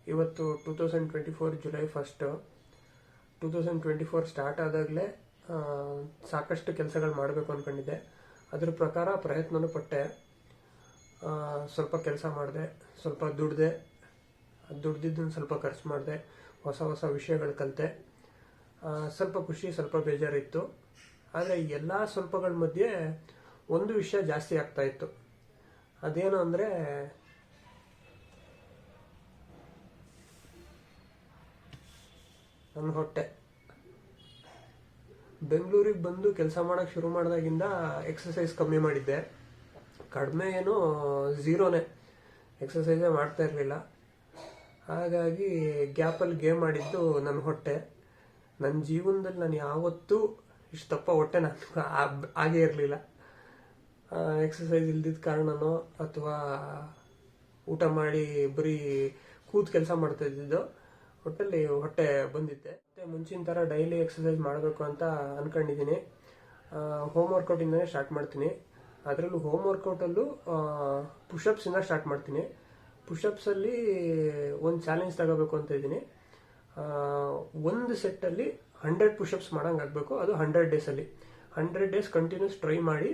ಇವತ್ತು 2024 July 1. 2024 start ಆದಾಗಲೇ ಸಾಕಷ್ಟು ಕೆಲಸಗಳು ಮಾಡಬೇಕು ಅಂದ್ಕೊಂಡಿದ್ದೆ. ಅದ್ರ ಪ್ರಕಾರ ಪ್ರಯತ್ನನೂ ಪಟ್ಟೆ. ಸ್ವಲ್ಪ ಕೆಲಸ ಮಾಡಿದೆ, ಸ್ವಲ್ಪ ದುಡ್ದೆ, ದುಡ್ದಿದ್ದನ್ನು ಸ್ವಲ್ಪ ಖರ್ಚು ಮಾಡಿದೆ, ಹೊಸ ಹೊಸ ವಿಷಯಗಳು ಕಲಿತೆ. ಸ್ವಲ್ಪ ಖುಷಿ, ಸ್ವಲ್ಪ ಬೇಜಾರಿತ್ತು. ಆದರೆ ಎಲ್ಲ ಸ್ವಲ್ಪಗಳ ಮಧ್ಯೆ ಒಂದು ವಿಷಯ ಜಾಸ್ತಿ ಆಗ್ತಾ ಇತ್ತು. ಅದೇನು ಅಂದರೆ, ನನ್ನ ಹೊಟ್ಟೆ. ಬೆಂಗಳೂರಿಗೆ ಬಂದು ಕೆಲಸ ಮಾಡೋಕ್ಕೆ ಶುರು ಮಾಡಿದಾಗಿಂದ ಎಕ್ಸಸೈಸ್ ಕಮ್ಮಿ ಮಾಡಿದ್ದೆ. ಕಡಿಮೆ ಏನೋ ಝೀರೋನೇ, ಎಕ್ಸಸೈಸೇ ಮಾಡ್ತಾ ಇರಲಿಲ್ಲ. ಹಾಗಾಗಿ ಗ್ಯಾಪಲ್ಲಿ ಗೇಮ್ ಆಡಿದ್ದು ನನ್ನ ಹೊಟ್ಟೆ. ನನ್ನ ಜೀವನದಲ್ಲಿ ನಾನು ಯಾವತ್ತೂ ಇಷ್ಟು ದಪ್ಪ ಹೊಟ್ಟೆ ನಾನು ಆಗೇ ಇರಲಿಲ್ಲ. ಎಕ್ಸಸೈಸ್ ಇಲ್ದಿದ್ದ ಕಾರಣನೋ ಅಥವಾ ಊಟ ಮಾಡಿ ಬರೀ ಕೂತು ಕೆಲಸ ಮಾಡ್ತಾ ಇದ್ದಿದ್ದು ಹೊಟ್ಟೆಲಿ ಹೊಟ್ಟೆ ಬಂದಿದ್ದೆ. ಮತ್ತು ಮುಂಚಿನ ಥರ ಡೈಲಿ ಎಕ್ಸಸೈಸ್ ಮಾಡಬೇಕು ಅಂತ ಅಂದ್ಕೊಂಡಿದ್ದೀನಿ. ಹೋಮ್ ವರ್ಕೌಟಿಂದನೇ ಸ್ಟಾರ್ಟ್ ಮಾಡ್ತೀನಿ. ಅದರಲ್ಲೂ ಹೋಮ್ ವರ್ಕೌಟಲ್ಲೂ ಪುಷಪ್ಸಿಂದ ಸ್ಟಾರ್ಟ್ ಮಾಡ್ತೀನಿ. ಪುಷಪ್ಸಲ್ಲಿ ಒಂದು ಚಾಲೆಂಜ್ ತಗೋಬೇಕು ಅಂತ ಇದ್ದೀನಿ. ಒಂದು ಸೆಟ್ಟಲ್ಲಿ 100 ಪುಷಪ್ಸ್ ಮಾಡೋಂಗೆ ಆಗಬೇಕು. ಅದು 100 ಡೇಸಲ್ಲಿ. 100 ಡೇಸ್ ಕಂಟಿನ್ಯೂಸ್ ಟ್ರೈ ಮಾಡಿ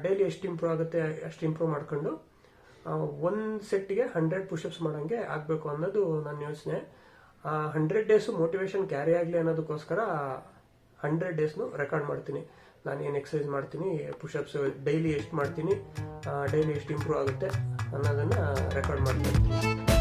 ಡೈಲಿ ಎಷ್ಟು ಇಂಪ್ರೂವ್ ಆಗುತ್ತೆ ಅಷ್ಟು ಇಂಪ್ರೂವ್ ಮಾಡ್ಕೊಂಡು ಒಂದು ಸೆಟ್ಟಿಗೆ 100 ಪುಷಪ್ಸ್ ಮಾಡೋಂಗೆ ಆಗಬೇಕು ಅನ್ನೋದು ನನ್ನ ಯೋಚನೆ. 100 ಡೇಸು ಮೋಟಿವೇಶನ್ ಕ್ಯಾರಿ ಆಗಲಿ ಅನ್ನೋದಕ್ಕೋಸ್ಕರ 100 ಡೇಸ್ನು ರೆಕಾರ್ಡ್ ಮಾಡ್ತೀನಿ. ನಾನು ಏನು ಎಕ್ಸಸೈಸ್ ಮಾಡ್ತೀನಿ, ಪುಷಪ್ಸ್ ಡೈಲಿ ಎಷ್ಟು ಮಾಡ್ತೀನಿ, ಡೈಲಿ ಎಷ್ಟು ಇಂಪ್ರೂವ್ ಆಗುತ್ತೆ ಅನ್ನೋದನ್ನು ರೆಕಾರ್ಡ್ ಮಾಡ್ತೀನಿ.